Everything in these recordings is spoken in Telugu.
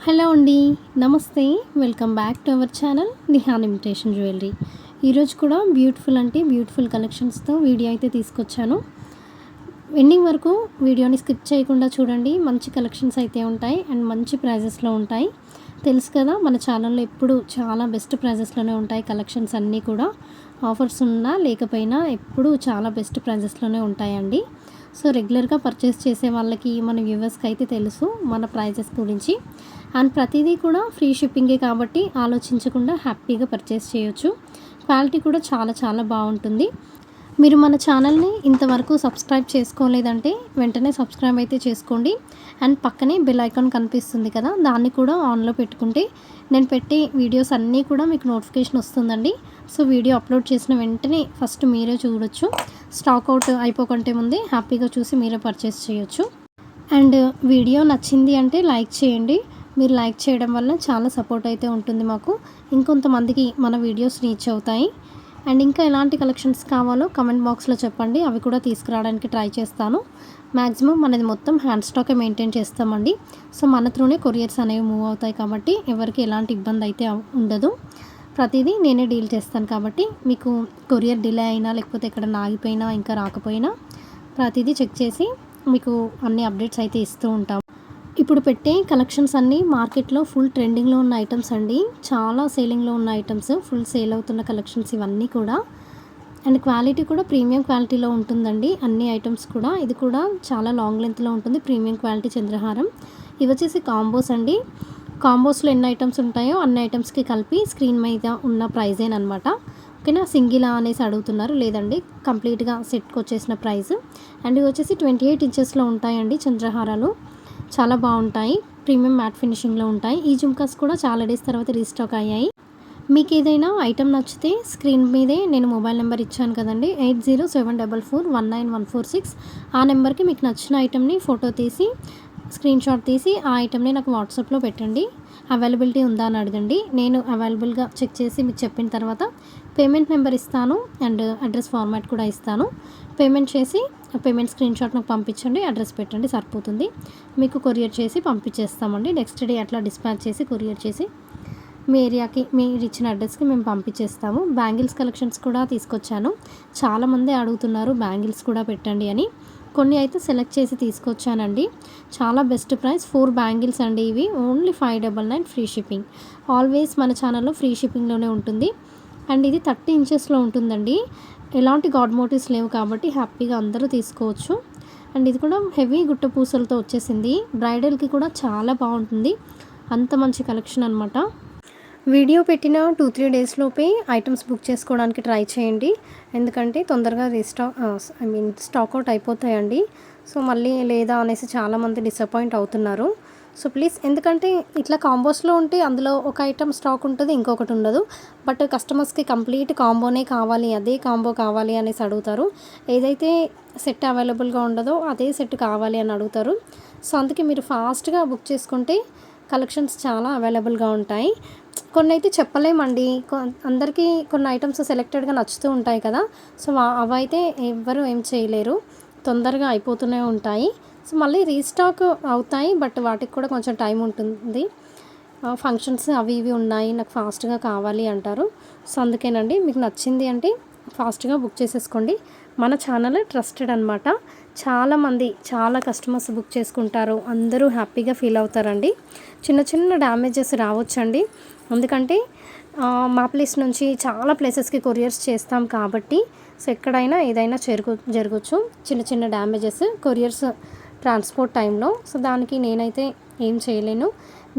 హలో అండి. నమస్తే. Welcome back to our channel Nihan imitation jewellery. ఈరోజు కూడా బ్యూటిఫుల్ కలెక్షన్స్తో వీడియో అయితే తీసుకొచ్చాను. ఎండింగ్ వరకు వీడియోని స్కిప్ చేయకుండా చూడండి. మంచి కలెక్షన్స్ అయితే ఉంటాయి అండ్ మంచి ప్రైజెస్లో ఉంటాయి. తెలుసు కదా, మన ఛానల్లో ఎప్పుడు చాలా బెస్ట్ ప్రైజెస్లోనే ఉంటాయి. కలెక్షన్స్ అన్నీ కూడా ఆఫర్స్ ఉన్నా లేకపోయినా ఎప్పుడు చాలా బెస్ట్ ప్రైజెస్లోనే ఉంటాయండి. సో రెగ్యులర్గా పర్చేస్ చేసే వాళ్ళకి, మన వ్యూవర్స్కి అయితే తెలుసు మన ప్రైజెస్ గురించి. అండ్ ప్రతిదీ కూడా ఫ్రీ షిప్పింగే కాబట్టి ఆలోచించకుండా హ్యాపీగా పర్చేస్ చేయొచ్చు. క్వాలిటీ కూడా చాలా చాలా బాగుంటుంది. మీరు మన ఛానల్ని ఇంతవరకు సబ్స్క్రైబ్ చేసుకోలేదంటే వెంటనే సబ్స్క్రైబ్ అయితే చేసుకోండి. అండ్ పక్కనే బెల్ ఐకాన్ కనిపిస్తుంది కదా, దాన్ని కూడా ఆన్లో పెట్టుకుంటే నేను పెట్టే వీడియోస్ అన్నీ కూడా మీకు నోటిఫికేషన్ వస్తుందండి. సో వీడియో అప్లోడ్ చేసిన వెంటనే ఫస్ట్ మీరే చూడొచ్చు. స్టాక్ అవుట్ అయిపోకంటే ముందే హ్యాపీగా చూసి మీరే పర్చేస్ చేయొచ్చు. అండ్ వీడియో నచ్చింది అంటే లైక్ చేయండి. మీరు లైక్ చేయడం వల్ల చాలా సపోర్ట్ అయితే ఉంటుంది మాకు. ఇంకొంతమందికి మన వీడియోస్ రీచ్ అవుతాయి. అండ్ ఇంకా ఎలాంటి కలెక్షన్స్ కావాలో కమెంట్ బాక్స్లో చెప్పండి, అవి కూడా తీసుకురావడానికి ట్రై చేస్తాను. మ్యాక్సిమం మనది మొత్తం హ్యాండ్ స్టాకే మెయింటైన్ చేస్తామండి. సో మన త్రూనే కొరియర్స్ అనేవి మూవ్ అవుతాయి కాబట్టి ఎవరికి ఎలాంటి ఇబ్బంది అయితే ఉండదు. ప్రతిదీ నేనే డీల్ చేస్తాను కాబట్టి మీకు కొరియర్ డిలే అయినా లేకపోతే ఎక్కడన్నా ఆగిపోయినా ఇంకా రాకపోయినా ప్రతిదీ చెక్ చేసి మీకు అన్ని అప్డేట్స్ అయితే ఇస్తూ ఉంటాం. ఇప్పుడు పెట్టే కలెక్షన్స్ అన్నీ మార్కెట్లో ఫుల్ ట్రెండింగ్లో ఉన్న ఐటమ్స్ అండి. చాలా సేలింగ్లో ఉన్న ఐటమ్స్, ఫుల్ సేల్ అవుతున్న కలెక్షన్స్ ఇవన్నీ కూడా. అండ్ క్వాలిటీ కూడా ప్రీమియం క్వాలిటీలో ఉంటుందండి అన్ని ఐటమ్స్ కూడా. ఇది కూడా చాలా లాంగ్ లెంత్లో ఉంటుంది, ప్రీమియం క్వాలిటీ చంద్రహారం. ఇవి వచ్చేసి కాంబోస్ అండి. కాంబోస్లో ఎన్ని ఐటమ్స్ ఉంటాయో అన్ని ఐటమ్స్కి కలిపి స్క్రీన్ మీద ఉన్న ప్రైజేనమాట. ఓకేనా, సింగిలా అనేసి అడుగుతున్నారు, లేదండి కంప్లీట్గా సెట్కి వచ్చేసిన ప్రైస్. అండ్ ఇవి వచ్చేసి 28 ఇంచెస్లో ఉంటాయండి చంద్రహారాలు. చాలా బాగుంటాయి, ప్రీమియం మ్యాట్ ఫినిషింగ్లో ఉంటాయి. ఈ జుమ్కాస్ కూడా చాలా డేస్ తర్వాత రీస్టాక్ అయ్యాయి. మీకు ఏదైనా ఐటమ్ నచ్చితే స్క్రీన్ మీదే నేను మొబైల్ నెంబర్ ఇచ్చాను కదండి, 8074419146. ఆ నెంబర్కి మీకు నచ్చిన ఐటమ్ని ఫోటో తీసి స్క్రీన్ షాట్ తీసి ఆ ఐటమ్ని నాకు వాట్సాప్లో పెట్టండి. అవైలబిలిటీ ఉందా అని అడగండి. నేను అవైలబుల్గా చెక్ చేసి మీకు చెప్పిన తర్వాత పేమెంట్ నెంబర్ ఇస్తాను అండ్ అడ్రస్ ఫార్మాట్ కూడా ఇస్తాను. పేమెంట్ చేసి పేమెంట్ స్క్రీన్ షాట్ నాకు పంపించండి, అడ్రస్ పెట్టండి, సరిపోతుంది. మీకు కొరియర్ చేసి పంపించేస్తామండి. నెక్స్ట్ డే అట్లా డిస్పాచ్ చేసి కొరియర్ చేసి మీ ఏరియాకి మీరు ఇచ్చిన అడ్రస్కి మేము పంపించేస్తాము. బ్యాంగిల్స్ కలెక్షన్స్ కూడా తీసుకొచ్చాను. చాలామంది అడుగుతున్నారు బ్యాంగిల్స్ కూడా పెట్టండి అని. కొన్ని అయితే సెలెక్ట్ చేసి తీసుకొచ్చానండి. చాలా బెస్ట్ ప్రైస్, 4 బ్యాంగిల్స్ అండి. ఇవి ఓన్లీ 599 ఫ్రీ షిప్పింగ్. ఆల్వేస్ మన ఛానల్లో ఫ్రీ షిప్పింగ్లోనే ఉంటుంది. అండ్ ఇది 30 ఇంచెస్లో ఉంటుందండి. ఎలాంటి గాడ్ మోటివ్స్ లేవు కాబట్టి హ్యాపీగా అందరూ తీసుకోవచ్చు. అండ్ ఇది కూడా హెవీ గుట్ట పూసలతో వచ్చేసింది. బ్రైడల్కి కూడా చాలా బాగుంటుంది, అంత మంచి కలెక్షన్ అనమాట. వీడియో పెట్టిన 2-3 డేస్ లోపే ఐటమ్స్ బుక్ చేసుకోవడానికి ట్రై చేయండి. ఎందుకంటే తొందరగా స్టాక్ అవుట్ అయిపోతాయండి. సో మళ్ళీ లేదా అనేసి చాలామంది డిసప్పాయింట్ అవుతున్నారు. సో ప్లీజ్, ఎందుకంటే ఇట్లా కాంబోస్లో ఉంటే అందులో ఒక ఐటమ్ స్టాక్ ఉంటుంది, ఇంకొకటి ఉండదు. బట్ కస్టమర్స్కి కంప్లీట్ కాంబోనే కావాలి, అదే కాంబో కావాలి అనేసి అడుగుతారు. ఏదైతే సెట్ అవైలబుల్గా ఉండదో అదే సెట్ కావాలి అని అడుగుతారు. సో అందుకే మీరు ఫాస్ట్గా బుక్ చేసుకుంటే కలెక్షన్స్ చాలా అవైలబుల్గా ఉంటాయి. కొన్ని అయితే చెప్పలేమండి, అందరికీ కొన్ని ఐటమ్స్ సెలెక్టెడ్గా నచ్చుతూ ఉంటాయి కదా. సో అవైతే ఎవ్వరూ ఏం చేయలేరు, తొందరగా అయిపోతూనే ఉంటాయి. సో మళ్ళీ రీస్టాక్ అవుతాయి, బట్ వాటికి కూడా కొంచెం టైం ఉంటుంది. ఫంక్షన్స్ అవి ఇవి ఉన్నాయి, నాకు ఫాస్ట్గా కావాలి అంటారు. సో అందుకేనండి, మీకు నచ్చింది అంటే ఫాస్ట్గా బుక్ చేసేసుకోండి. మన ఛానల్ ట్రస్టెడ్ అనమాట. చాలా కస్టమర్స్ బుక్ చేసుకుంటారు, అందరూ హ్యాపీగా ఫీల్ అవుతారండి. చిన్న చిన్న డ్యామేజెస్ రావచ్చండి, ఎందుకంటే మా ప్లేస్ నుంచి చాలా ప్లేసెస్కి కొరియర్స్ చేస్తాం కాబట్టి. సో ఎక్కడైనా ఏదైనా జరగచ్చు, చిన్న చిన్న డ్యామేజెస్ కొరియర్స్ ట్రాన్స్పోర్ట్ టైంలో. సో దానికి నేనైతే ఏం చేయలేను.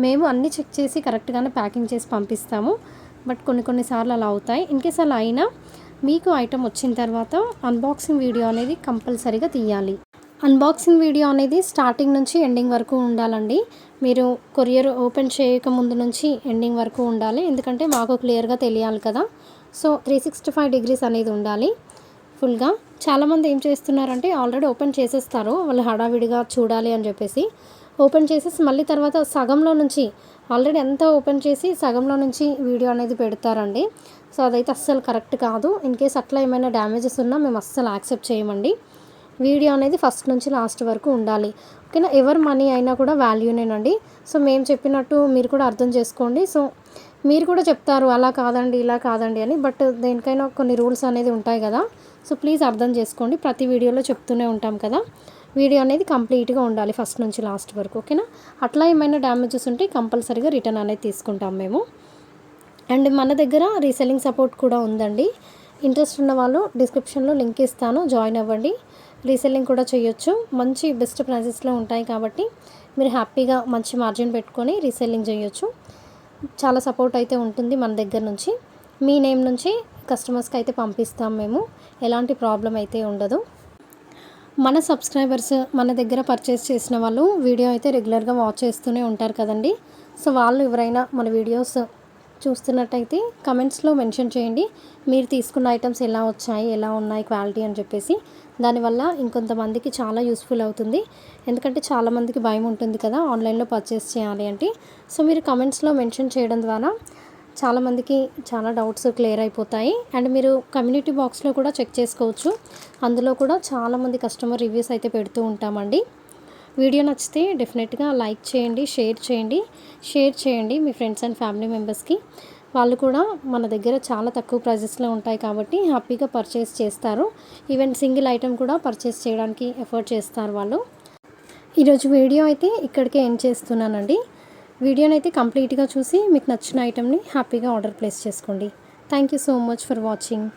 మేము అన్నీ చెక్ చేసి కరెక్ట్గానే ప్యాకింగ్ చేసి పంపిస్తాము. బట్ కొన్నిసార్లు అలా అవుతాయి. ఇన్కేస్ అలా అయినా మీకు ఐటమ్ వచ్చిన తర్వాత అన్బాక్సింగ్ వీడియో అనేది కంపల్సరీగా తీయాలి. అన్బాక్సింగ్ వీడియో అనేది స్టార్టింగ్ నుంచి ఎండింగ్ వరకు ఉండాలండి. మీరు కొరియర్ ఓపెన్ చేయక ముందు నుంచి ఎండింగ్ వరకు ఉండాలి, ఎందుకంటే మాకు క్లియర్గా తెలియాలి కదా. సో 365 డిగ్రీస్ అనేది ఉండాలి ఫుల్గా. చాలామంది ఏం చేస్తున్నారంటే ఆల్రెడీ ఓపెన్ చేసేస్తారు, వాళ్ళు హడావిడిగా చూడాలి అని చెప్పేసి. ఓపెన్ చేసేసి మళ్ళీ తర్వాత సగంలో నుంచి, ఆల్రెడీ అంతా ఓపెన్ చేసి సగంలో నుంచి వీడియో అనేది పెడతారండి. సో అదైతే అస్సలు కరెక్ట్ కాదు. ఇన్కేస్ అట్లా ఏమైనా డ్యామేజెస్ ఉన్నా మేము అస్సలు యాక్సెప్ట్ చేయమండి. వీడియో అనేది ఫస్ట్ నుంచి లాస్ట్ వరకు ఉండాలి. ఓకేనా. ఎవరి మనీ అయినా కూడా వాల్యూనేనండి. సో మేము చెప్పినట్టు మీరు కూడా అర్థం చేసుకోండి. సో మీరు కూడా చెప్తారు అలా కాదండి, ఇలా కాదండి అని. బట్ దేనికైనా కొన్ని రూల్స్ అనేది ఉంటాయి కదా. సో ప్లీజ్ అర్థం చేసుకోండి. ప్రతి వీడియోలో చెప్తూనే ఉంటాం కదా. వీడియో అనేది కంప్లీట్గా ఉండాలి ఫస్ట్ నుంచి లాస్ట్ వరకు. ఓకేనా. అట్లా ఏమైనా డ్యామేజెస్ ఉంటే కంపల్సరీగా రిటర్న్ అనేది తీసుకుంటాం మేము. అండ్ మన దగ్గర రీసెల్లింగ్ సపోర్ట్ కూడా ఉందండి. ఇంట్రెస్ట్ ఉన్న వాళ్ళు డిస్క్రిప్షన్లో లింక్ ఇస్తాను, జాయిన్ అవ్వండి. రీసెల్లింగ్ కూడా చేయొచ్చు. మంచి బెస్ట్ ప్రైజెస్లో ఉంటాయి కాబట్టి మీరు హ్యాపీగా మంచి మార్జిన్ పెట్టుకొని రీసెల్లింగ్ చేయొచ్చు. చాలా సపోర్ట్ అయితే ఉంటుంది మన దగ్గర నుంచి. మీ నేమ్ నుంచి కస్టమర్స్కి అయితే పంపిస్తాం మేము. ఎలాంటి ప్రాబ్లం అయితే ఉండదు. మన సబ్స్క్రైబర్స్ మన దగ్గర పర్చేస్ చేసిన వాళ్ళు వీడియో అయితే రెగ్యులర్గా వాచ్ చేస్తూనే ఉంటారు కదండి. సో వాళ్ళు ఎవరైనా మన వీడియోస్ చూస్తున్నట్టయితే కమెంట్స్లో మెన్షన్ చేయండి. మీరు తీసుకున్న ఐటమ్స్ ఎలా వచ్చాయి, ఎలా ఉన్నాయి క్వాలిటీ అని చెప్పేసి. దానివల్ల ఇంకొంతమందికి చాలా యూస్ఫుల్ అవుతుంది. ఎందుకంటే చాలామందికి భయం ఉంటుంది కదా ఆన్లైన్లో పర్చేస్ చేయాలి అంటే. సో మీరు కమెంట్స్లో మెన్షన్ చేయడం ద్వారా చాలామందికి చాలా డౌట్స్ క్లియర్ అయిపోతాయి. అండ్ మీరు కమ్యూనిటీ బాక్స్లో కూడా చెక్ చేసుకోవచ్చు. అందులో కూడా చాలామంది కస్టమర్ రివ్యూస్ అయితే పెడుతూ ఉంటామండి. వీడియో నచ్చితే డెఫినెట్గా లైక్ చేయండి, షేర్ చేయండి మీ ఫ్రెండ్స్ అండ్ ఫ్యామిలీ మెంబర్స్కి. వాళ్ళు కూడా మన దగ్గర చాలా తక్కువ ప్రైజెస్లో ఉంటాయి కాబట్టి హ్యాపీగా పర్చేస్ చేస్తారు. ఈవెన్ సింగిల్ ఐటెం కూడా పర్చేస్ చేయడానికి ఎఫర్ట్ చేస్తారు వాళ్ళు. ఈరోజు వీడియో అయితే ఇక్కడికే ఎండ్ చేస్తున్నానండి. వీడియోని అయితే కంప్లీట్గా చూసి మీకు నచ్చిన ఐటెంని హ్యాపీగా ఆర్డర్ ప్లేస్ చేసుకోండి. Thank you so much for watching.